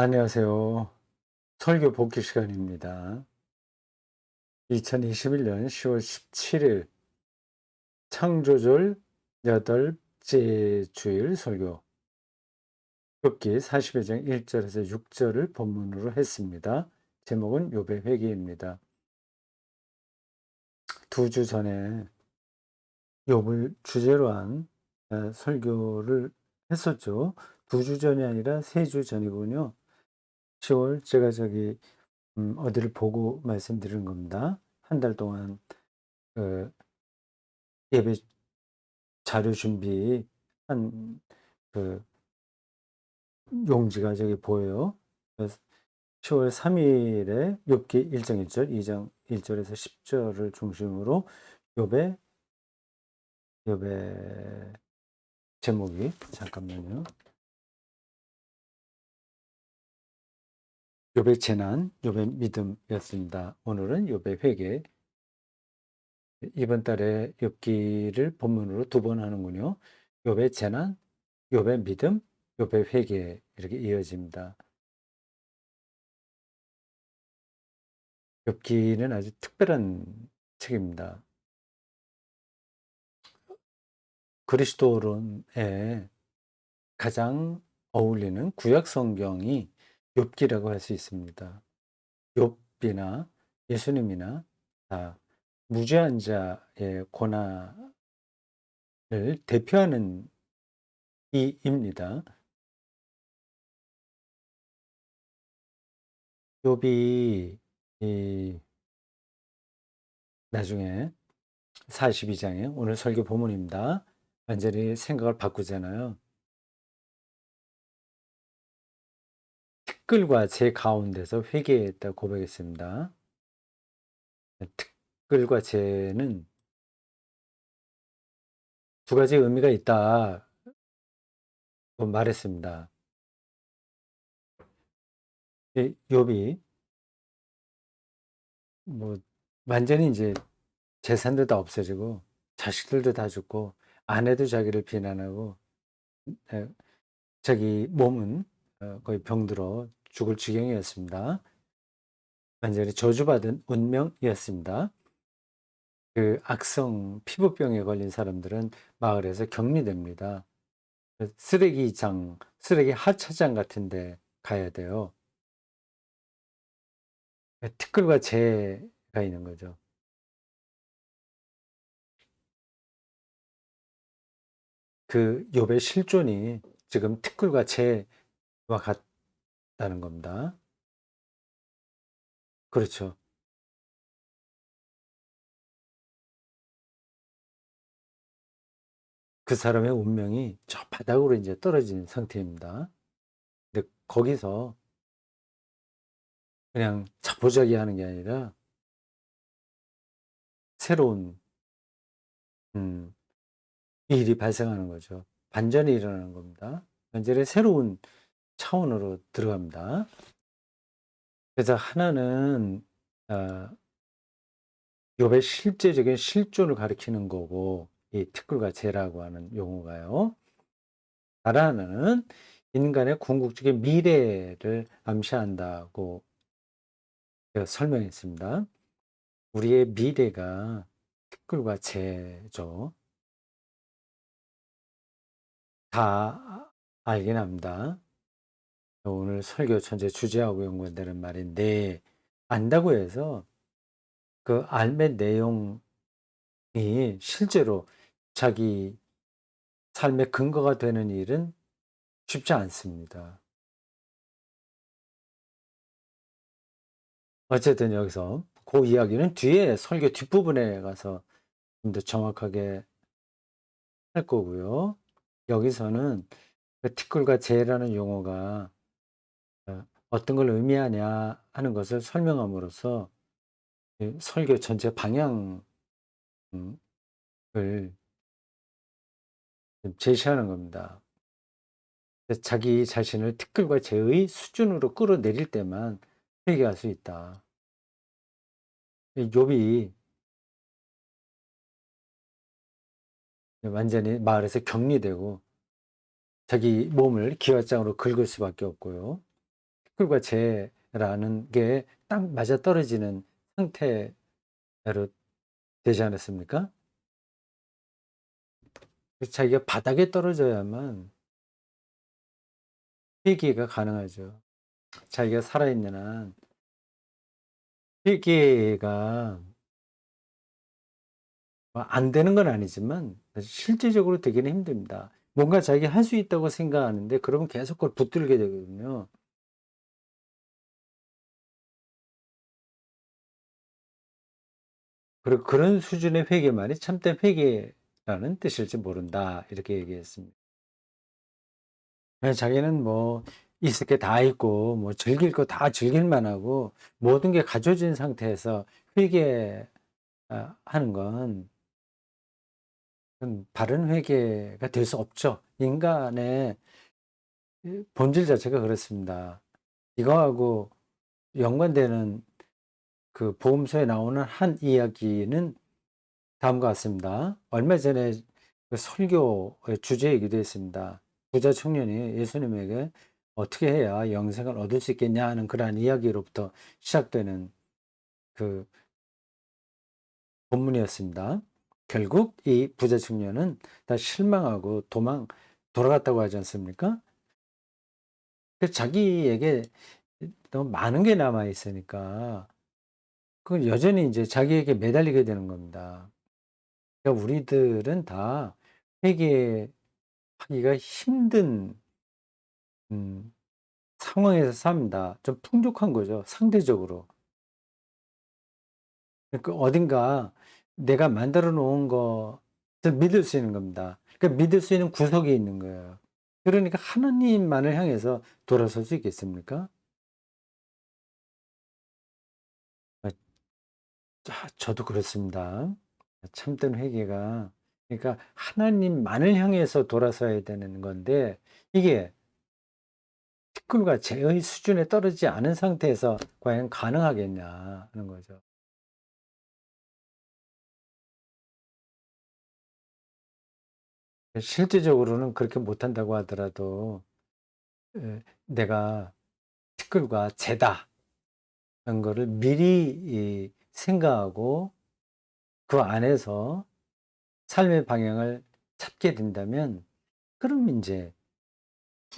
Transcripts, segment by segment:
안녕하세요. 설교 복귀 시간입니다. 2021년 10월 17일 창조절 여덟째 주일 설교 욥기 40여 장 1절에서 6절을 본문으로 했습니다. 제목은 욥의 회개입니다. 2주 전에 욥을 주제로 한 설교를 했었죠. 2주 전이 아니라 3주 전이군요. 10월 제가 어디를 보고 말씀드린 겁니다. 한 달 동안 그 예배 자료 준비한 그 용지가 저기 보여요. 그래서 10월 3일에 욥기 1장 1절, 2장 1절에서 10절을 중심으로 욥의 욥의 제목이 잠깐만요. 욥의 재난, 욥의 믿음이었습니다. 오늘은 욥의 회개. 이번 달에 욥기를 본문으로 2번 하는군요. 욥의 재난, 욥의 믿음, 욥의 회개 이렇게 이어집니다. 엽기는 아주 특별한 책입니다. 그리스도론에 가장 어울리는 구약 성경이 욥기라고 할 수 있습니다. 욥이나 예수님이나 다 무죄한 자의 고난을 대표하는 이입니다. 욥이 이 나중에 42장에 오늘 설교 본문입니다. 완전히 생각을 바꾸잖아요. 티끌과 재 가운데서 회개했다 고백했습니다. 티끌과 재는 두 가지 의미가 있다고 말했습니다. 욥이 뭐 완전히 이제 재산도 다 없어지고 자식들도 다 죽고 아내도 자기를 비난하고 에, 자기 몸은 거의 병들어 죽을 지경이었습니다. 완전히 저주받은 운명이었습니다. 그 악성 피부병에 걸린 사람들은 마을에서 격리됩니다. 쓰레기장, 쓰레기 하차장 같은 데 가야 돼요. 티끌과 재가 있는 거죠. 그 욥의 실존이 지금 티끌과 재와 같다는 겁니다. 그렇죠. 그 사람의 운명이 저 바닥으로 이제 떨어진 상태입니다. 근데 거기서 그냥 자포자기 하는 게 아니라 새로운 음, 일이 발생하는 거죠. 반전이 일어나는 겁니다. 완전히 새로운 차원으로 들어갑니다. 그래서 하나는 아, 욥의 실제적인 실존을 가리키는 거고 이 티끌과 재라고 하는 용어가요. 다른 하나는 인간의 궁극적인 미래를 암시한다고 제가 설명했습니다. 우리의 미래가 티끌과 재죠. 다 알긴 합니다. 오늘 설교 전체 주제하고 연관되는 말인데 안다고 해서 그 알의 내용이 실제로 자기 삶의 근거가 되는 일은 쉽지 않습니다. 어쨌든 여기서 그 이야기는 뒤에 설교 뒷부분에 가서 좀 더 정확하게 할 거고요. 여기서는 그 티끌과 재라는 용어가 어떤 걸 의미하냐 하는 것을 설명함으로써 설교 전체 방향을 제시하는 겁니다. 자기 자신을 티끌과 재의 수준으로 끌어내릴 때만 회개할 수 있다. 욥이 완전히 마을에서 격리되고 자기 몸을 기와장으로 긁을 수밖에 없고요. 티끌과 재라는 게 딱 맞아떨어지는 상태로 되지 않았습니까? 그래서 자기가 바닥에 떨어져야만 회개가 가능하죠. 자기가 살아있는 한 회개가 안 되는 건 아니지만 실제적으로 되기는 힘듭니다. 뭔가 자기가 할 수 있다고 생각하는데 그러면 계속 그걸 붙들게 되거든요. 그리고 그런 수준의 회개만이 참된 회개라는 뜻일지 모른다. 이렇게 얘기했습니다. 자기는 뭐 있을 게 다 있고 뭐 즐길 거 다 즐길 만하고 모든 게 갖춰진 상태에서 회개하는 건 바른 회개가 될 수 없죠. 인간의 본질 자체가 그렇습니다. 이거하고 연관되는 그 복음서에 나오는 한 이야기는 다음과 같습니다. 얼마 전에 그 설교의 주제이기도 했습니다. 부자 청년이 예수님에게 어떻게 해야 영생을 얻을 수 있겠냐 하는 그러한 이야기로부터 시작되는 그 본문이었습니다. 결국 이 부자 청년은 다 실망하고 돌아갔다고 하지 않습니까? 그 자기에게 너무 많은 게 남아 있으니까 그건 여전히 이제 자기에게 매달리게 되는 겁니다. 그러니까 우리들은 다 회개하기가 힘든 음 상황에서 삽니다. 좀 풍족한 거죠, 상대적으로. 그러니까 어딘가 내가 만들어 놓은 것을 믿을 수 있는 겁니다. 그러니까 믿을 수 있는 구석이 있는 거예요. 그러니까 하나님만을 향해서 돌아설 수 있겠습니까? 아 저도 그렇습니다. 참된 회개가 그러니까 하나님만을 향해서 돌아서야 되는 건데 이게 티끌과 재의 수준에 떨어지지 않은 상태에서 과연 가능하겠냐 하는 거죠. 실제적으로는 그렇게 못한다고 하더라도 내가 티끌과 재다는 거를 미리 생각하고 그 안에서 삶의 방향을 찾게 된다면 그럼 인제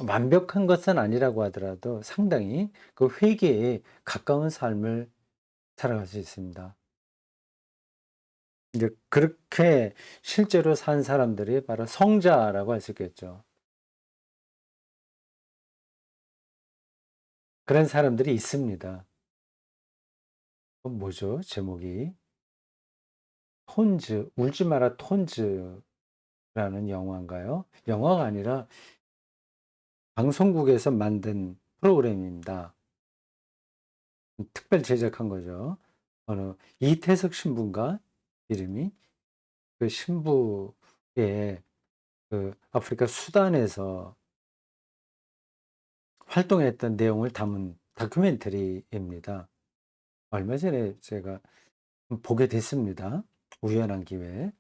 완벽한 것은 아니라고 하더라도 상당히 그 회개에 가까운 삶을 살아갈 수 있습니다. 이제 그렇게 실제로 산 사람들이 바로 성자라고 할 수 있겠죠. 그런 사람들이 있습니다. 뭐죠? 제목이? 톤즈, 울지 마라 톤즈라는 영화인가요? 영화가 아니라 방송국에서 만든 프로그램입니다. 특별 제작한 거죠. 어느 이태석 신부인가? 이름이? 그 신부의 그 아프리카 수단에서 활동했던 내용을 담은 다큐멘터리입니다. 얼마 전에 제가 보게 됐습니다. 우연한 기회에.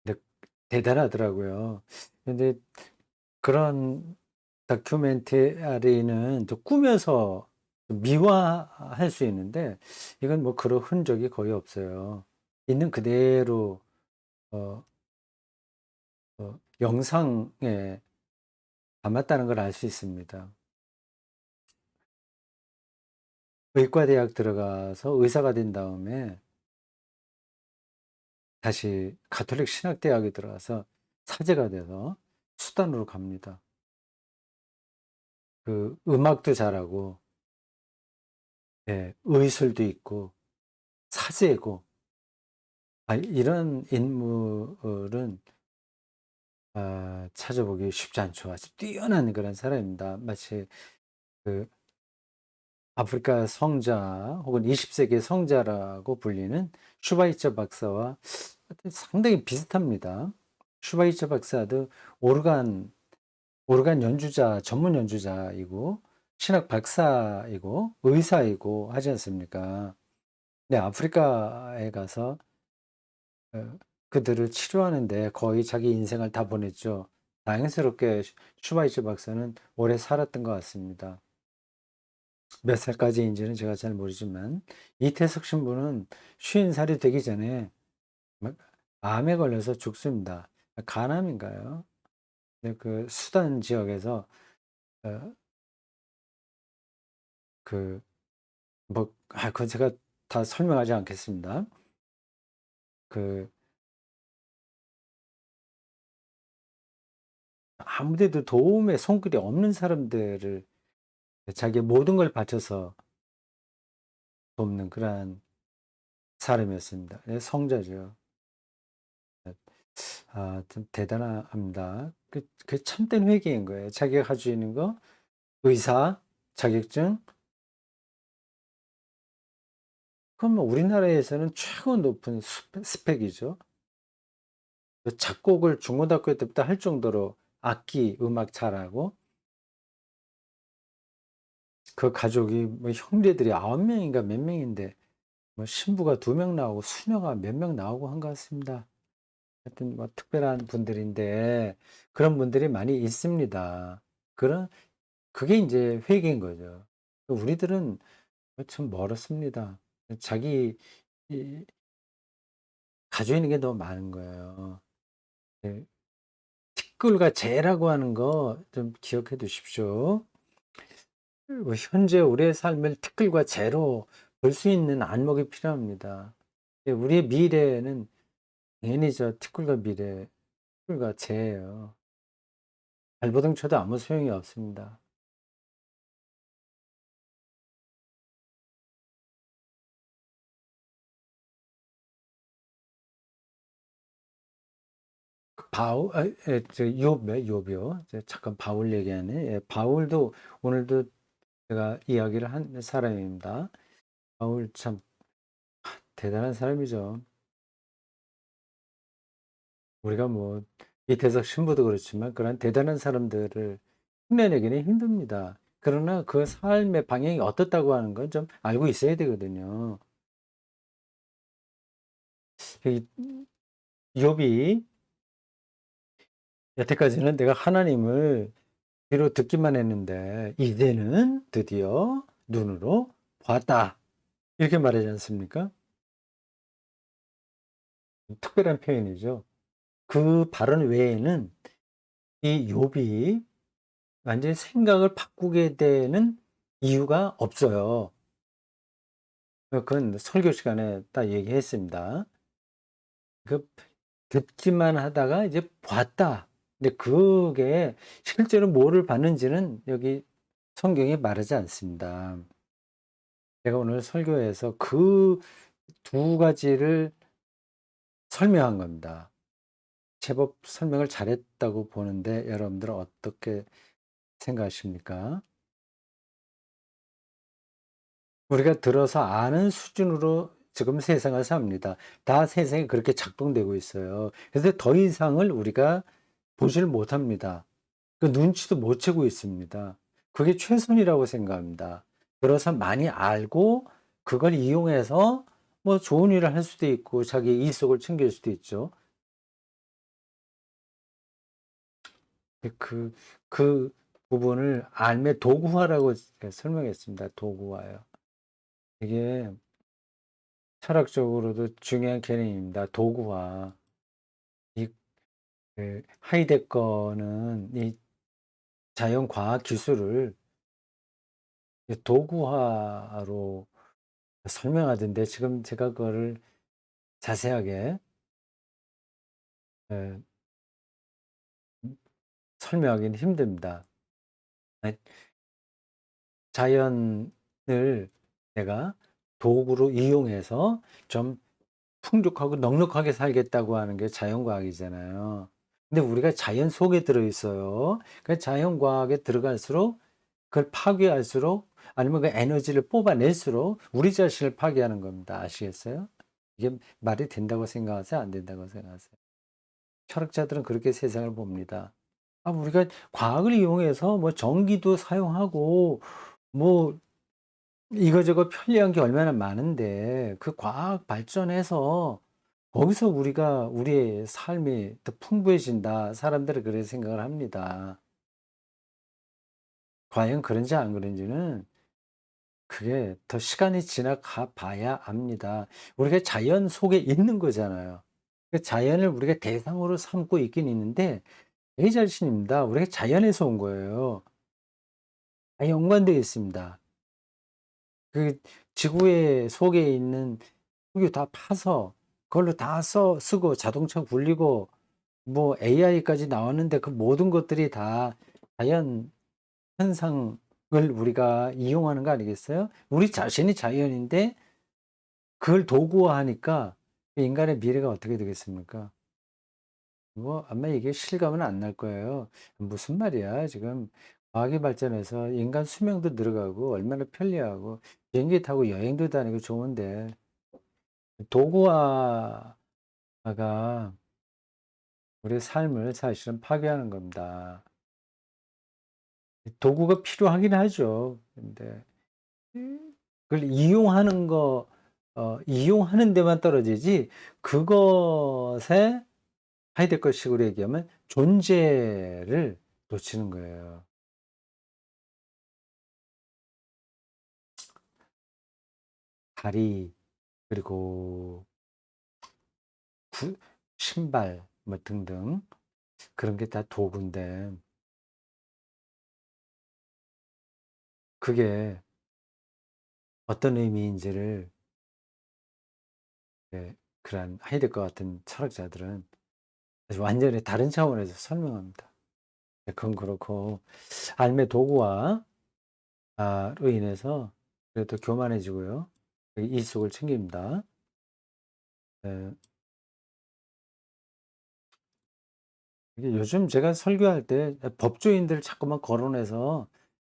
근데 대단하더라고요. 근데 그런 다큐멘터리는 또 꾸며서 미화할 수 있는데 이건 뭐 그런 흔적이 거의 없어요. 있는 그대로 어, 영상에 담았다는 걸 알 수 있습니다. 의과대학 들어가서 의사가 된 다음에 다시 가톨릭 신학대학에 들어가서 사제가 돼서 수단으로 갑니다. 그 음악도 잘하고, 예, 의술도 있고, 사제고, 이런 인물은 찾아보기 쉽지 않죠. 아주 뛰어난 그런 사람입니다. 마치 그 아프리카 성자 혹은 20세기 성자라고 불리는 슈바이처 박사와 상당히 비슷합니다. 슈바이처 박사도 오르간 연주자, 전문 연주자이고, 신학 박사이고, 의사이고 하지 않습니까? 근데 아프리카에 가서 그들을 치료하는데 거의 자기 인생을 다 보냈죠. 다행스럽게 슈바이처 박사는 오래 살았던 것 같습니다. 몇 살까지인지는 제가 잘 모르지만 이태석 신부는 50살이 되기 전에 막 암에 걸려서 죽습니다. 간암인가요? 네, 그 수단 지역에서 어, 그 그건 제가 다 설명하지 않겠습니다. 그 아무데도 도움의 손길이 없는 사람들을 자기의 모든 걸 바쳐서 돕는 그러한 사람이었습니다. 예, 성자죠. 좀 대단합니다. 그 참된 회개인 거예요. 자기가 가지고 있는 거, 의사, 자격증, 그건 뭐 우리나라에서는 최고 높은 스펙이죠. 그 작곡을 중고등학교 때부터 할 정도로 악기, 음악 잘하고, 그 가족이 뭐 형제들이 9명인가 몇 명인데, 뭐 신부가 2명 나오고 수녀가 몇 명 나오고 한 것 같습니다. 하여튼 뭐 특별한 분들인데, 그런 분들이 많이 있습니다. 그게 이제 회개인 거죠. 우리들은 참 멀었습니다. 자기 이 가지고 있는 게 너무 많은 거예요. 예. 티끌과 재라고 하는 거 좀 기억해 두십시오. 현재 우리의 삶을 티끌과 재로 볼 수 있는 안목이 필요합니다. 예, 우리의 미래는 당연히 티끌과 티끌과 재예요. 발버둥 쳐도 아무 소용이 없습니다. 바울 욥이요. 잠깐 바울 얘기하네. 예, 바울도 오늘도 제가 이야기를 한 사람입니다. 바울 참 대단한 사람이죠. 우리가 뭐 이태석 신부도 그렇지만 그런 대단한 사람들을 흉내내기는 힘듭니다. 그러나 그 삶의 방향이 어떻다고 하는 건 좀 알고 있어야 되거든요. 이 욥이 여태까지는 내가 하나님을 귀로 듣기만 했는데 이제는 드디어 눈으로 봤다. 이렇게 말하지 않습니까? 특별한 표현이죠. 그 발언 외에는 이 욥이 완전히 생각을 바꾸게 되는 이유가 없어요. 그건 설교 시간에 딱 얘기했습니다. 그 듣기만 하다가 이제 봤다. 근데 그게 실제로 뭐를 봤는지는 여기 성경에 말하지 않습니다. 제가 오늘 설교에서 그 두 가지를 설명한 겁니다. 제법 설명을 잘했다고 보는데 여러분들은 어떻게 생각하십니까? 우리가 들어서 아는 수준으로 지금 세상을 삽니다. 다 세상이 그렇게 작동되고 있어요. 그래서 더 이상을 우리가 보지를 못합니다. 그 눈치도 못 채고 있습니다. 그게 최선이라고 생각합니다. 들어서 많이 알고 그걸 이용해서 뭐 좋은 일을 할 수도 있고 자기 이속을 챙길 수도 있죠. 그, 그 부분을 삶의 도구화라고 제가 설명했습니다. 도구화요. 이게 철학적으로도 중요한 개념입니다. 도구화. 이 하이데거는 이 자연과학 기술을 도구화로 설명하던데 지금 제가 그거를 자세하게 에, 설명하기는 힘듭니다. 아, 자연을 내가 도구로 이용해서 좀 풍족하고 넉넉하게 살겠다고 하는 게 자연과학이잖아요. 근데 우리가 자연 속에 들어 있어요. 그 자연과학에 들어갈수록 그걸 파괴할수록 아니면 그 에너지를 뽑아낼수록 우리 자신을 파괴하는 겁니다. 아시겠어요? 이게 말이 된다고 생각하세요? 안 된다고 생각하세요? 철학자들은 그렇게 세상을 봅니다. 우리가 과학을 이용해서 뭐 전기도 사용하고 뭐 이거저거 편리한 게 얼마나 많은데 그 과학 발전해서 거기서 우리가 우리의 삶이 더 풍부해진다. 사람들은 그렇게 생각을 합니다. 과연 그런지 안 그런지는 그게 더 시간이 지나가 봐야 압니다. 우리가 자연 속에 있는 거잖아요. 그 자연을 우리가 대상으로 삼고 있긴 있는데 내 자신입니다. 우리가 자연에서 온 거예요. 다 연관되어 있습니다. 그 지구의 속에 있는 석유 다 파서 그걸로 다 쓰고 자동차 굴리고 뭐 AI까지 나왔는데 그 모든 것들이 다 자연 현상을 우리가 이용하는 거 아니겠어요? 우리 자신이 자연인데 그걸 도구화하니까 인간의 미래가 어떻게 되겠습니까? 뭐 아마 이게 실감은 안 날 거예요. 무슨 말이야 지금 과학이 발전해서 인간 수명도 늘어가고 얼마나 편리하고 비행기 타고 여행도 다니고 좋은데 도구화가 우리의 삶을 사실은 파괴하는 겁니다. 도구가 필요하긴 하죠. 근데 그걸 이용하는 이용하는 데만 떨어지지 그것에 하이데거식으로 얘기하면 존재를 놓치는 거예요. 다리 그리고 구 신발 뭐 등등 그런 게 다 도구인데 그게 어떤 의미인지를 그러한 하이데거 같은 철학자들은 아주 완전히 다른 차원에서 설명합니다. 그건 그렇고 삶의 도구화 로 인해서 그래도 교만해지고요. 이익을 챙깁니다. 네. 이게 요즘 제가 설교할 때 법조인들 자꾸만 거론해서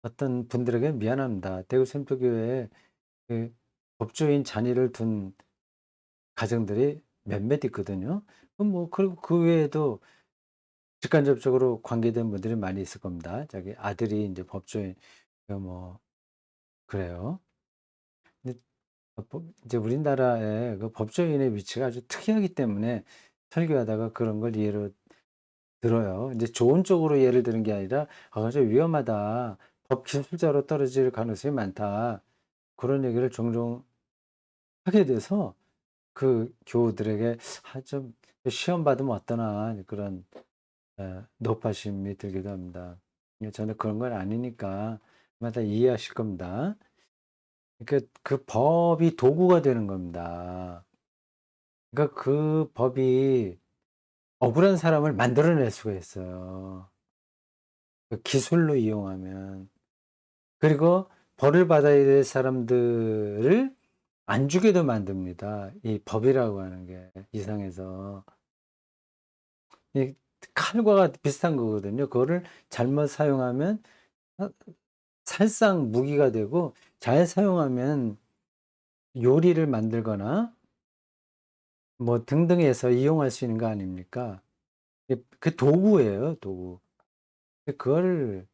어떤 분들에게 미안합니다. 대구 샘플교회에 그 법조인 자녀를 둔 가정들이 몇몇 있거든요. 그리고 그 외에도 직간접적으로 관계된 분들이 많이 있을 겁니다. 자기 아들이 이제 법조인 뭐 그래요. 근데 이제 우리나라의 그 법조인의 위치가 아주 특이하기 때문에 설교하다가 그런 걸 예로 들어요. 이제 좋은 쪽으로 예를 드는 게 아니라 좀 위험하다. 법 기술자로 떨어질 가능성이 많다. 그런 얘기를 종종 하게 돼서 그 교우들에게 좀 시험 받으면 어떠나 그런 높아심이 들기도 합니다. 저는 그런 건 아니니까 아마 다 이해하실 겁니다. 그러니까 그 법이 도구가 되는 겁니다. 그러니까 그 법이 억울한 사람을 만들어낼 수가 있어요. 그 기술로 이용하면. 그리고 벌을 받아야 될 사람들을 안 주게도 만듭니다. 이 법이라고 하는 게 이상해서. 이 칼과 비슷한 거거든요. 그거를 잘못 사용하면 사 살상 무기가 되고 잘 사용하면 요리를 만들거나 뭐 등등 해서 이용할 수 있는 거 아닙니까? 그 도구예요, 도구. 그거를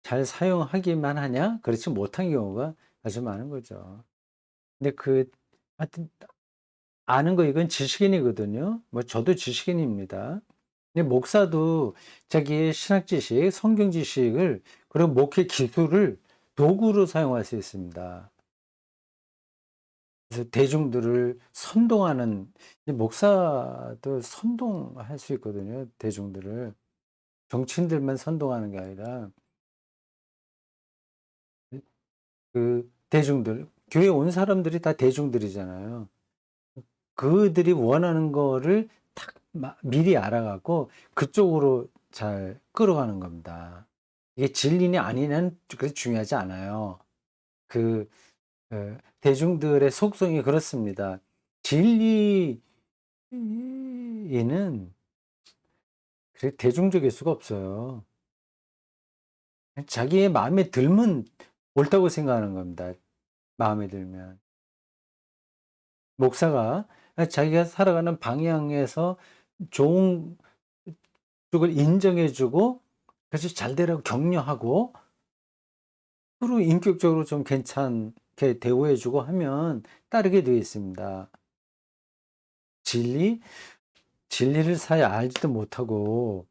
잘 사용하기만 하냐? 그렇지 못한 경우가 아주 많은 거죠. 근데 하여튼 아는 거 이건 지식인이거든요. 뭐 저도 지식인입니다. 근데 목사도 자기의 신학 지식, 성경 지식을 그리고 목회 기술을 도구로 사용할 수 있습니다. 그래서 대중들을 선동하는 목사도 선동할 수 있거든요. 대중들을 정치인들만 선동하는 게 아니라 그 대중들 교회 온 사람들이 다 대중들이잖아요. 그들이 원하는 거를 딱 미리 알아갖고 그쪽으로 잘 끌어가는 겁니다. 이게 진리냐 아니냐는 그렇게 중요하지 않아요. 그 대중들의 속성이 그렇습니다. 진리는 그렇게 대중적일 수가 없어요. 자기의 마음에 들면 옳다고 생각하는 겁니다. 마음에 들면. 목사가 자기가 살아가는 방향에서 좋은 쪽을 인정해 주고 그래서 잘 되라고 격려하고 서로 인격적으로 좀 좋게 대우해 주고 하면 따르게 되어 있습니다. 진리? 진리를 사실 알지도 못하고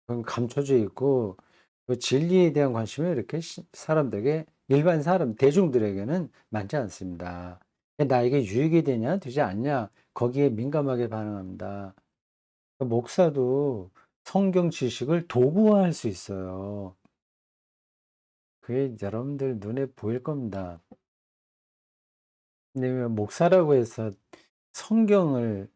그건 감춰져 있고 그 진리에 대한 관심이 이렇게 사람들에게 일반 사람 대중들에게는 많지 않습니다. 나에게 유익이 되냐 되지 않냐 거기에 민감하게 반응합니다. 목사도 성경 지식을 도구화할 수 있어요. 그게 여러분들 눈에 보일 겁니다. 근데 목사라고 해서 성경을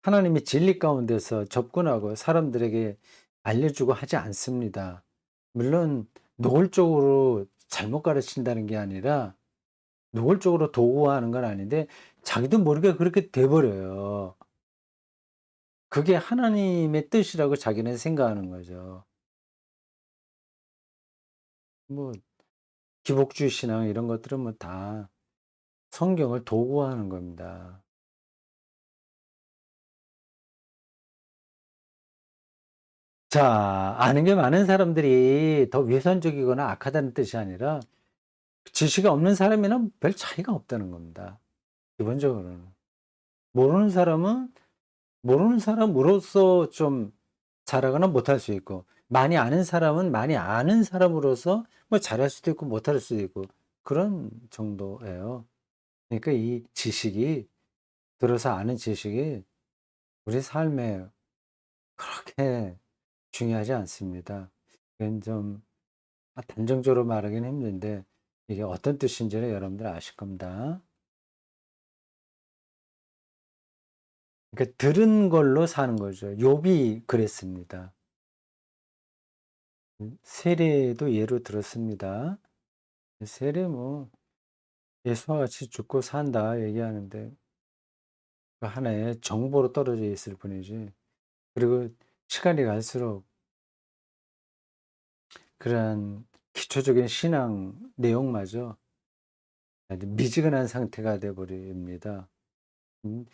하나님의 진리 가운데서 접근하고 사람들에게 알려주고 하지 않습니다. 물론 노골적으로 잘못 가르친다는 게 아니라 노골적으로 도구화하는 건 아닌데 자기도 모르게 그렇게 돼 버려요. 그게 하나님의 뜻이라고 자기는 생각하는 거죠. 뭐 기복주의 신앙 이런 것들은 뭐 다 성경을 도구화하는 겁니다. 자, 아는 게 많은 사람들이 더 위선적이거나 악하다는 뜻이 아니라 지식이 없는 사람이랑 별 차이가 없다는 겁니다. 기본적으로는. 모르는 사람은 모르는 사람으로서 좀 잘하거나 못할 수 있고, 많이 아는 사람은 많이 아는 사람으로서 뭐 잘할 수도 있고 못할 수도 있고, 그런 정도예요. 그러니까 이 지식이, 들어서 아는 지식이 우리 삶에 그렇게 중요하지 않습니다. 그건 좀 단정적으로 말하기는 힘든데, 이게 어떤 뜻인지는 여러분들 아실 겁니다. 그러니까 들은 걸로 사는 거죠. 욥이 그랬습니다. 세례도 예로 들었습니다. 세례 뭐 예수와 같이 죽고 산다 얘기하는데 그 하나의 정보로 떨어져 있을 뿐이지. 그리고 시간이 갈수록 그러한 기초적인 신앙 내용마저 아주 미지근한 상태가 돼 버립니다. 음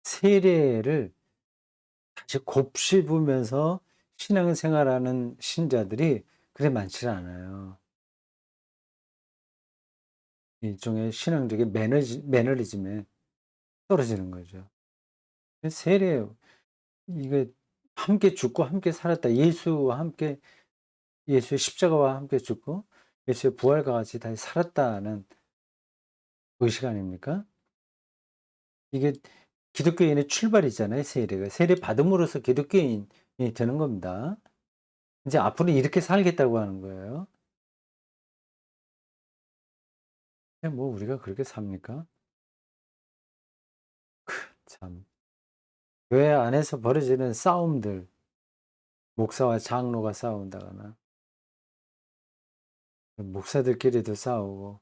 세례를 다시 곱씹으면서 신앙생활하는 신자들이 그리 많지 않아요. 일종의 신앙적인 매너리즘에 떨어지는 거죠. 세례 이게 함께 죽고 함께 살았다. 예수와 함께 예수의 십자가와 함께 죽고 예수의 부활과 같이 다시 살았다는 의식 아닙니까? 이게 기독교인의 출발이잖아요, 세례가. 세례 받음으로써 기독교인이 되는 겁니다. 이제 앞으로 이렇게 살겠다고 하는 거예요. 근데 뭐 우리가 그렇게 삽니까? 참. 교회 안에서 벌어지는 싸움들, 목사와 장로가 싸운다거나 목사들끼리도 싸우고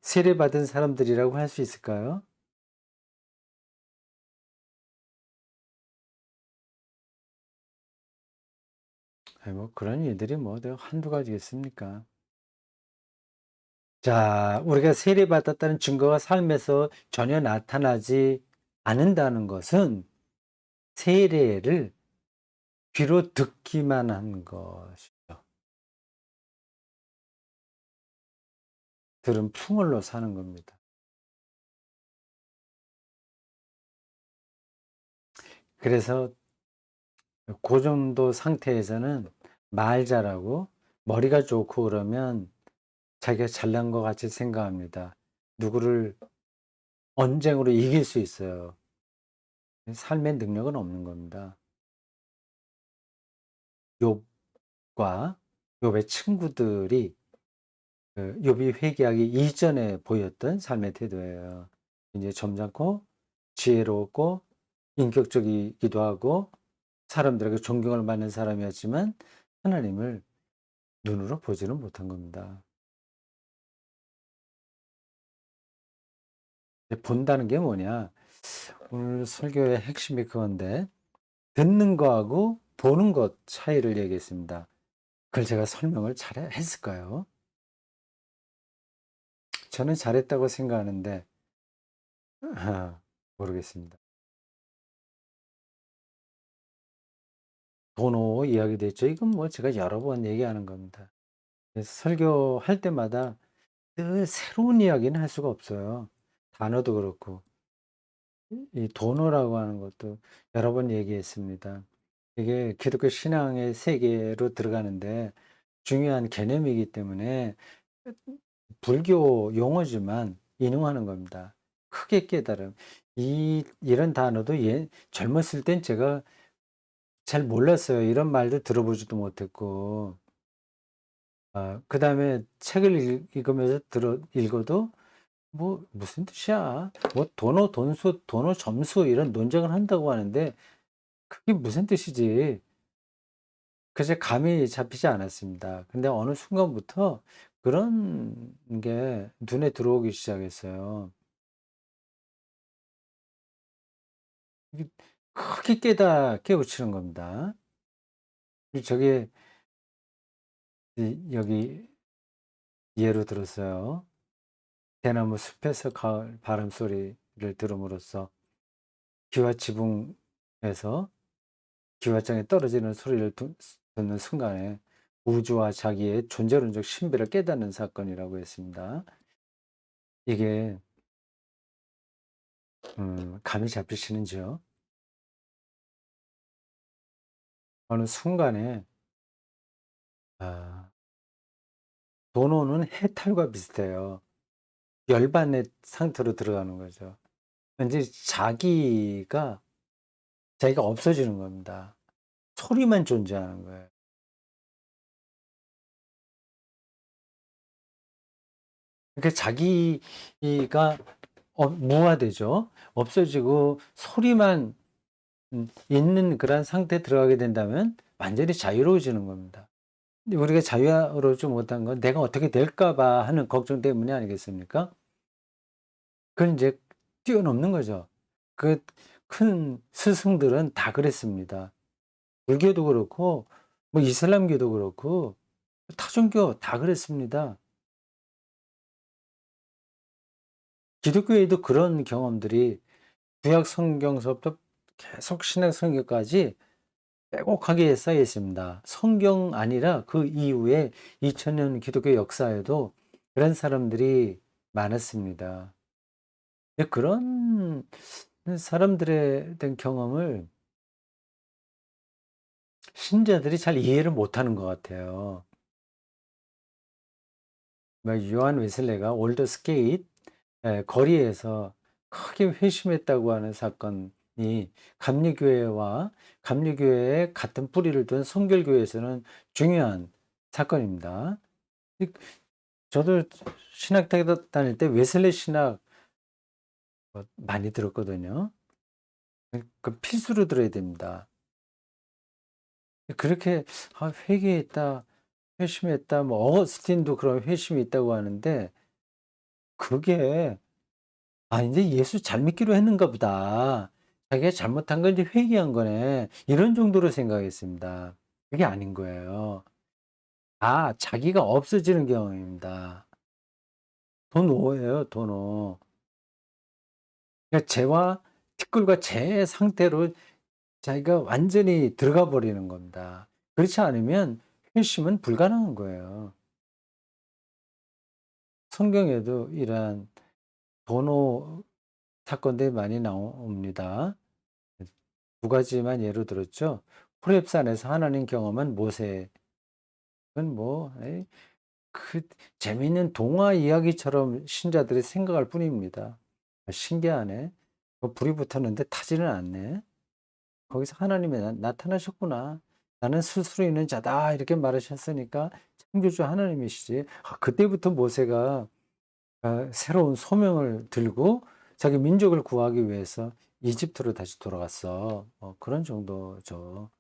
세례받은 사람들이라고 할 수 있을까요? 아이 뭐 그런 일들이 뭐 내가 한두 가지겠습니까? 자, 우리가 세례받았다는 증거가 삶에서 전혀 나타나지 않는다는 것은 세례를 귀로 듣기만 한 것이죠. 들은 풍월로 사는 겁니다. 그래서 그 정도 상태에서는 말 잘하고 머리가 좋고 그러면 자기가 잘난 것 같이 생각합니다. 누구를 언쟁으로 이길 수 있어요. 삶의 능력은 없는 겁니다. 욥과 욥의 친구들이 그 욥이 회개하기 이전에 보였던 삶의 태도예요. 이제 점잖고 지혜로웠고 인격적이기도 하고 사람들에게 존경을 받는 사람이었지만 하나님을 눈으로 보지는 못한 겁니다. 본다는 게 뭐냐? 오늘 설교의 핵심이 그건데 듣는 거하고 보는 것 차이를 얘기했습니다. 그걸 제가 설명을 잘 했을까요? 저는 잘했다고 생각하는데 모르겠습니다. 번호 이야기도 했죠. 이건 뭐 제가 여러 번 얘기하는 겁니다. 그래서 설교할 때마다 늘 새로운 이야기는 할 수가 없어요. 단어도 그렇고. 이 돈어라고 하는 것도 여러 번 얘기했습니다. 이게 기독교 신앙의 세계로 들어가는데 중요한 개념이기 때문에 불교 용어지만 인용하는 겁니다. 크게 깨달음. 이런 단어도 젊었을 땐 제가 잘 몰랐어요. 이런 말도 들어보지도 못했고. 그다음에 책을 읽으면서 읽어도 뭐 무슨 뜻이야? 뭐 도노 돈수, 도노 점수 이런 논쟁을 한다고 하는데 그게 무슨 뜻이지? 그래서 감이 잡히지 않았습니다. 근데 어느 순간부터 그런 게 눈에 들어오기 시작했어요. 이게 크게 깨우치는 겁니다. 저게 여기 예로 들었어요. 대나무 숲에서 가을 바람 소리를 들음으로써 기와 지붕에서 기와장에 떨어지는 소리를 듣는 순간에 우주와 자기의 존재론적 신비를 깨닫는 사건이라고 했습니다. 이게 감이 잡히시는지요? 어느 순간에 아 도노는 해탈과 비슷해요. 열반의 상태로 들어가는 거죠. 왠지 자기가 없어지는 겁니다. 소리만 존재하는 거예요. 그러니까 자기가 무화되죠. 없어지고 소리만 있는 그런 상태에 들어가게 된다면 완전히 자유로워지는 겁니다. 근데 우리가 자유로워지 못한 건 '내가 어떻게 될까 봐.' 하는 걱정 때문이 아니겠습니까? 그건 인제 뛰어넘는 거죠. 그 큰 스승들은 다 그랬습니다. 불교도 그렇고 뭐 이슬람교도 그렇고 타종교 다 그랬습니다. 기독교에도 그런 경험들이 구약 성경서부터 계속 신약 성경까지 빼곡하게 쌓여 있습니다. 성경 아니라 그 이후에 2000년 기독교 역사에도 그런 사람들이 많았습니다. 근데 그런 사람들에 대한 경험을 신자들이 잘 이해를 못하는 것 같아요. 막 요한 웨슬레가 올더스 게이트 거리에서 크게 회심했다고 하는 사건이 감리교회와 감리교회에 같은 뿌리를 둔 성결교회에서는 중요한 사건입니다. 이 저도 신학대학 다닐 때 웨슬리 신학 많이 들었거든요. 그 필수로 들어야 됩니다. 그렇게 회개했다, 회심했다, 뭐 어거스틴도 그런 회심이 있다고 하는데 그게 '아 인제 예수 잘 믿기로 했는가 보다. 자기가 잘못한 걸 이제 회개한 거네.' 이런 정도로 생각했습니다. 그게 아닌 거예요. 자기가 없어지는 경험입니다. 도노예요, 도노. 그러니까 재와 티끌과 재의 상태로 자기가 완전히 들어가 버리는 겁니다. 그렇지 않으면 회심은 불가능한 거예요. 성경에도 이러한 도노 사건들이 많이 나옵니다. 두 가지만 예로 들었죠. 호렙산에서 하나님 경험한 모세. 그건 뭐 그 재미있는 동화 이야기처럼 신자들이 생각할 뿐입니다. '신기하네. 불이 붙었는데 타지는 않네. 거기서 하나님이 나타나셨구나. 나는 스스로 있는 자다.' 이렇게 말하셨으니까 창조주 하나님이시지. 그때부터 모세가 새로운 소명을 들고 자기 민족을 구하기 위해서 이집트로 다시 돌아갔어. 그런 정도죠.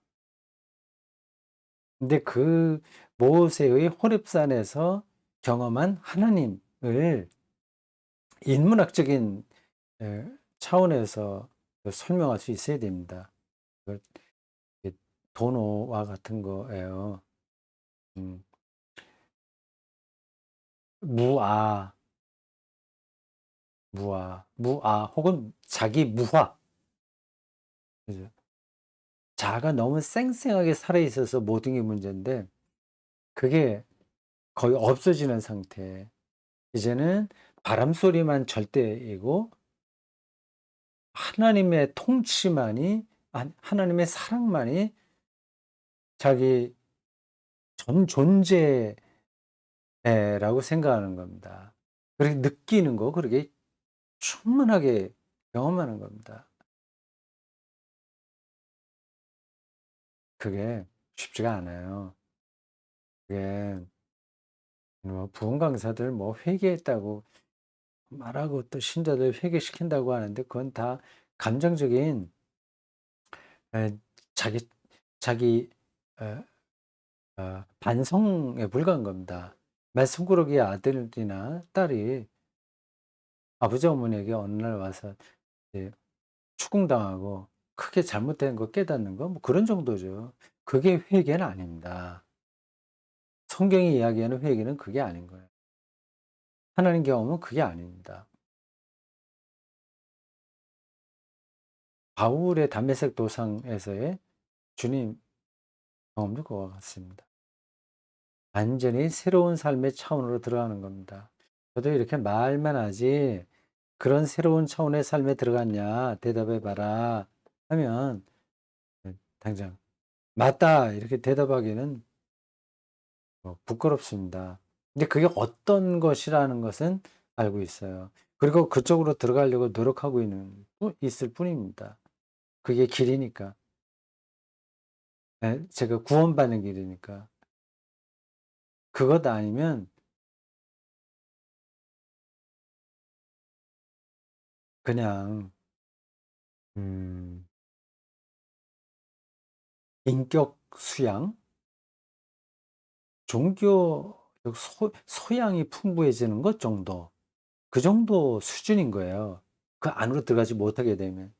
근데 그 모세의 호렙산에서 경험한 하나님을 인문학적인 차원에서 설명할 수 있어야 됩니다. 그 이게 도노와 같은 거예요. 음. 무아, 무아 혹은 자기 무화. 그죠? 자아가 너무 쌩쌩하게 살아 있어서 모든 게 문제인데 그게 거의 없어지는 상태. 이제는 바람 소리만 절대이고 하나님의 통치만이, 하나님의 사랑만이 자기 전 존재라고 생각하는 겁니다. 그렇게 느끼는 거, 그렇게 충만하게 경험하는 겁니다. 그게 쉽지가 않아요. 그게 뭐 부흥 강사들 뭐 회개했다고 말하고 또 신자들 회개시킨다고 하는데 그건 다 감정적인 에, 자기 자기 어, 반성에 불과한 겁니다. 말씀꾸러기 아들이나 딸이 아버지 어머니에게 어느 날 와서 이제 추궁당하고 크게 잘못된 거 깨닫는 거 뭐 그런 정도죠. 그게 회개는 아닙니다. 성경이 이야기하는 회개는 그게 아닌 거예요. 하나님 경험은 그게 아닙니다. 바울의 담메색 도상에서의 주님 경험도 그와 같습니다. 완전히 새로운 삶의 차원으로 들어가는 겁니다. 저도 이렇게 말만 하지 "그런 새로운 차원의 삶에 들어갔냐? 대답해 봐라." 하면 당장 "맞다." 이렇게 대답하기는 부끄럽습니다. 근데 그게 어떤 것이라는 것은 알고 있어요. 그리고 그쪽으로 들어가려고 노력하고 있을 뿐입니다. 그게 길이니까. 예, 제가 구원받는 길이니까. 그것 아니면 그냥 음 인격 수양, 종교적 소양이 풍부해지는 것 정도, 그 정도 수준인 거예요. 그 안으로 들어가지 못하게 되면.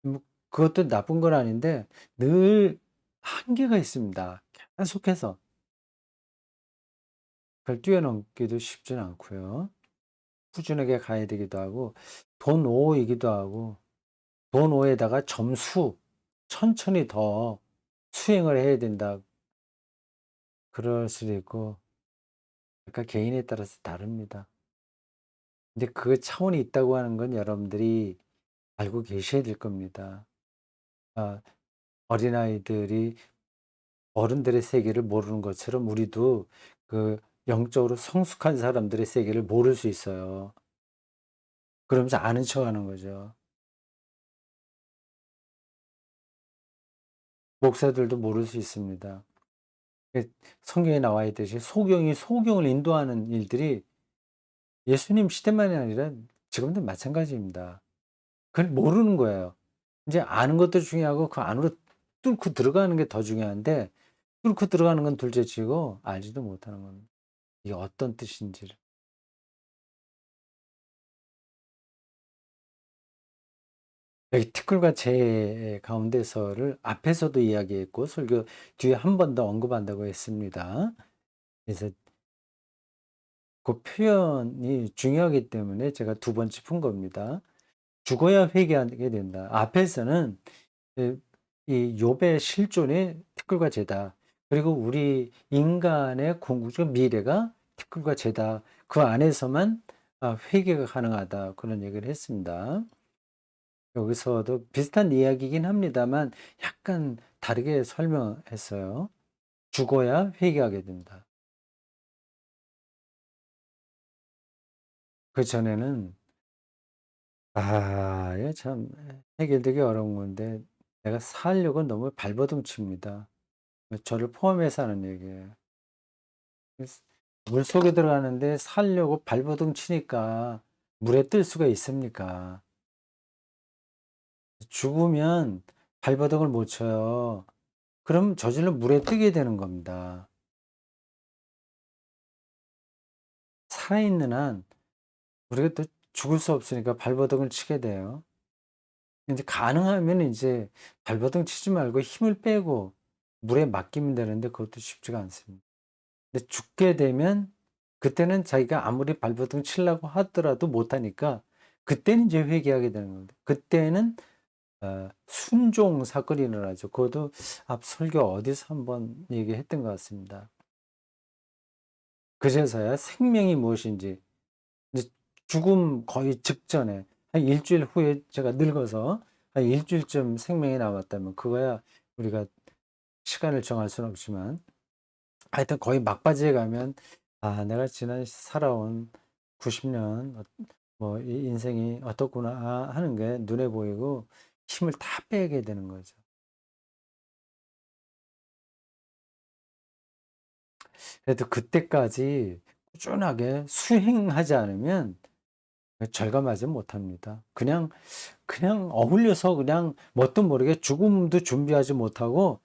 뭐 그것도 나쁜 건 아닌데 늘 한계가 있습니다. 계속해서. 그걸 뛰어넘기도 쉽지는 않고요. 꾸준하게 가야 되기도 하고 돈 5이기도 하고 돈 5에다가 점수 천천히 더 수행을 해야 된다. 그럴 수도 있고 그러니까 개인에 따라서 다릅니다. 근데 그 차원이 있다고 하는 건 여러분들이 알고 계셔야 될 겁니다. 아, 어린아이들이 어른들의 세계를 모르는 것처럼 우리도 그 영적으로 성숙한 사람들의 세계를 모를 수 있어요. 그러면서 아는 척하는 거죠. 목사들도 모를 수 있습니다. 그 성경에 나와 있듯이 소경이 소경을 인도하는 일들이 예수님 시대만이 아니라 지금도 마찬가지입니다. 그걸 모르는 거예요. 이제 아는 것도 중요하고 그 안으로 뚫고 들어가는 게 더 중요한데 뚫고 들어가는 건 둘째치고 알지도 못하는 겁니다. 이게 어떤 뜻인지를. 여기 티끌과 재 가운데서를 앞에서도 이야기했고 설교 뒤에 한 번 더 언급한다고 했습니다. 그래서 그 표현이 중요하기 때문에 제가 두 번 짚은 겁니다. 죽어야 회개하게 된다. 앞에서는 이 욥의 실존이 티끌과 재다. 그리고 우리 인간의 궁극적 미래가 티끌과 재다. 그 안에서만 회개가 가능하다. 그런 얘기를 했습니다. 여기서도 비슷한 이야기이긴 합니다만 약간 다르게 설명했어요. 죽어야 회개하게 된다. 그전에는 이게 참 해결되기 어려운 건데 내가 살려고 너무 발버둥 칩니다. 저를 포함해서 하는 얘기예요. 그래서 물속에 들어가는데 살려고 발버둥 치니까 물에 뜰 수가 있습니까? 죽으면 발버둥을 못 쳐요. 그럼 저절로 물에 뜨게 되는 겁니다. 살아있는 한 우리가 또 죽을 수 없으니까 발버둥을 치게 돼요. 근데 가능하면 이제 발버둥 치지 말고 힘을 빼고 물에 맡기면 되는데 그것도 쉽지가 않습니다. 근데 죽게 되면 그때는 자기가 아무리 발버둥 치려고 하더라도 못하니까 그때는 이제 회개하게 되는 겁니다. 그때는 순종 사건이 일어나죠. 그것도 앞 설교 어디서 한번 얘기했던 것 같습니다. 그제서야 생명이 무엇인지, 이제 죽음 거의 직전에 한 일주일 후에 제가 늙어서 한 일주일쯤 생명이 남았다면 그거야 우리가 시간을 정할 수는 없지만 하여튼 거의 막바지에 가면 아, 내가 지난 살아온 90년 뭐 이 인생이 어떻구나 하는 게 눈에 보이고 힘을 다 빼게 되는 거죠. 그래도 그때까지 꾸준하게 수행하지 않으면 절감하지 못합니다. 그냥 어울려서 그냥 뭣도 모르게 죽음도 준비하지 못하고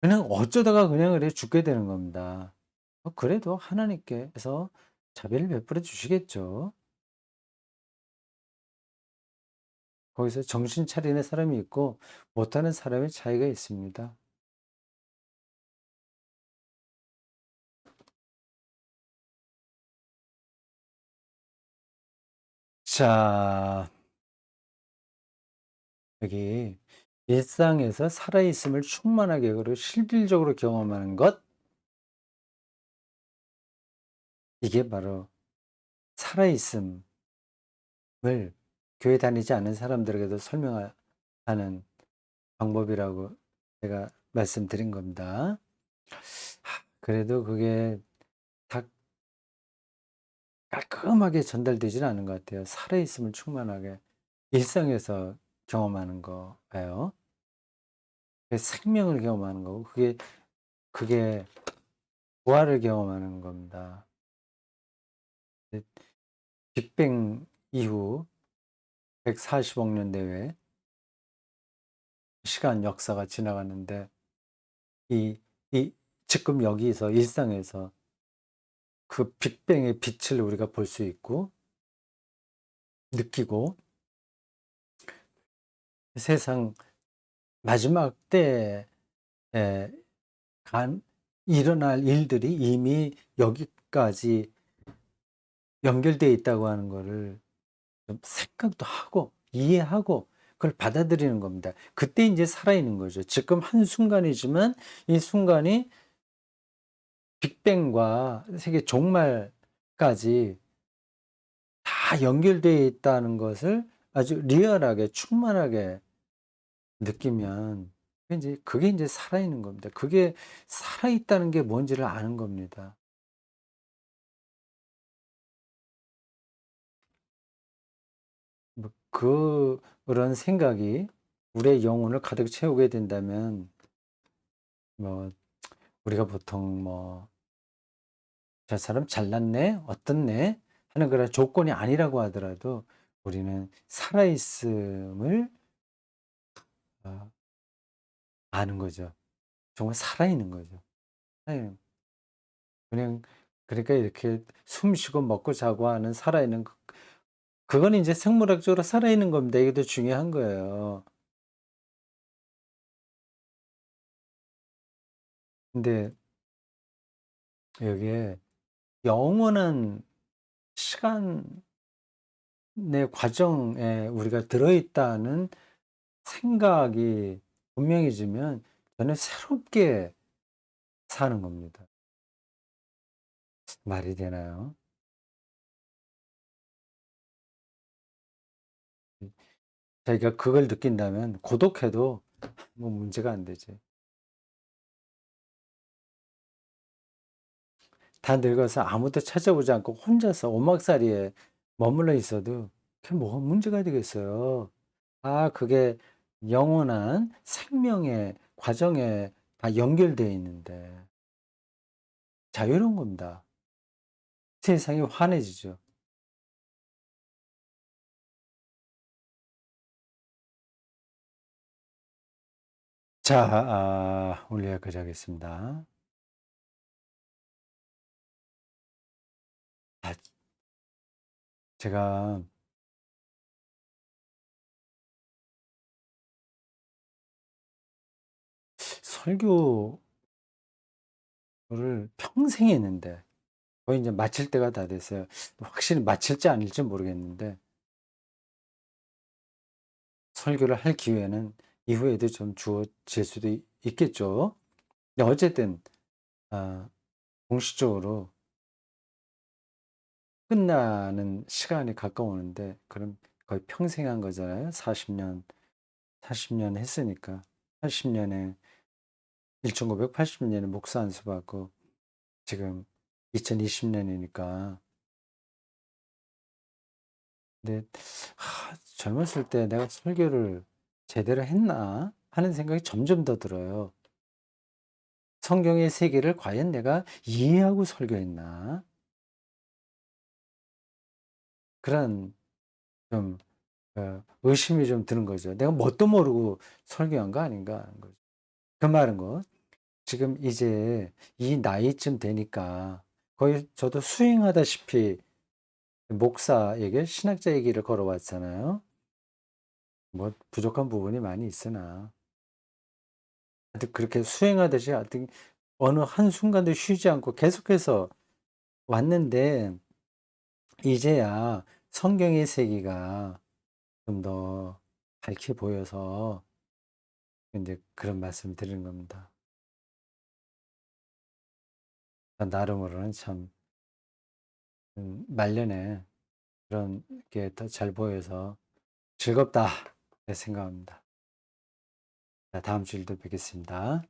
그냥 어쩌다가 그냥 그래 죽게 되는 겁니다. 그래도 하나님께서 자비를 베풀어 주시겠죠. 거기서 정신 차리는 사람이 있고 못하는 사람의 차이가 있습니다. 자, 여기 일상에서 살아있음을 충만하게 그리고 실질적으로 경험하는 것, 이게 바로 살아있음을 교회 다니지 않는 사람들에게도 설명하는 방법이라고 제가 말씀드린 겁니다. 그래도 그게 다 깔끔하게 전달되지는 않은 것 같아요. 살아있음을 충만하게 일상에서 경험하는 거예요. 생명을 경험하는 거고 그게 부활을 경험하는 겁니다. 빅뱅 이후 140억 년 내외 시간 역사가 지나갔는데 이, 이 지금 여기서 일상에서 그 빅뱅의 빛을 우리가 볼 수 있고 느끼고 세상 마지막 때에 간 일어날 일들이 이미 여기까지 연결되어 있다고 하는 거를 좀 생각도 하고 이해하고 그걸 받아들이는 겁니다. 그때 이제 살아있는 거죠. 지금 한순간이지만 이 순간이 빅뱅과 세계 종말까지 다 연결되어 있다는 것을 아주 리얼하게 충만하게 느끼면 그게 이제 살아있는 겁니다. 그게 살아있다는 게 뭔지를 아는 겁니다. 뭐 그런 생각이 우리의 영혼을 가득 채우게 된다면 뭐 우리가 보통 뭐 '저 사람 잘났네. 어떻네.' 하는 그런 조건이 아니라고 하더라도 우리는 살아 있음을 어 아는 거죠. 정말 살아있는 거죠. 살아있는 그냥 그러니까 이렇게 숨 쉬고 먹고 자고 하는 살아있는 그거는 인제 생물학적으로 살아있는 겁니다. 이게 더 중요한 거예요. 근데 여기에 영원한 시간의 과정에 우리가 들어있다는 생각이 분명해지면 저는 새롭게 사는 겁니다. 말이 되나요? 자기가 그걸 느낀다면 고독해도 뭐 문제가 안 되지. 다 늙어서 아무도 찾아보지 않고 혼자서 오막살이에 머물러 있어도 그게 뭐가 문제가 되겠어요. 아, 그게 영원한 생명의 과정에 다 연결되어 있는데 자유로운 겁니다. 세상이 환해지죠. 자, 오늘 여기까지 하겠습니다. 아, 제가 설교를 평생 했는데 거의 이제 마칠 때가 다 됐어요. 확실히 마칠지 아닐지 모르겠는데 설교를 할 기회는 이후에도 좀 주어질 수도 있겠죠. 근데 어쨌든 아, 공식적으로 끝나는 시간이 가까우는데 그럼 거의 평생 한 거잖아요. 40년 했으니까. 80 년에 1980 년에 목사 안수 받고 지금 2020 년이니까. 근데 젊었을 때 '내가 설교를 제대로 했나?' 하는 생각이 점점 더 들어요. '성경의 세계를 과연 내가 이해하고 설교했나?' 그런 좀 의심이 좀 드는 거죠. '내가 뭣도 모르고 설교한 거 아닌가?' 하는 거죠. 그 말은 지금 이제 이 나이쯤 되니까 거의 저도 수행하다시피 목사에게 신학자 얘기를 걸어왔잖아요. 뭐 부족한 부분이 많이 있으나 하여튼 그렇게 수행하듯이 하여튼 어느 한순간도 쉬지 않고 계속해서 왔는데 이제야 성경의 세계가 좀 더 밝게 보여서 인제 그런 말씀을 드리는 겁니다. 나름으로는 참 말년에 그런 게 더 잘 보여서 '즐겁다.' 네 생각합니다. 자 다음 주일도 뵙겠습니다.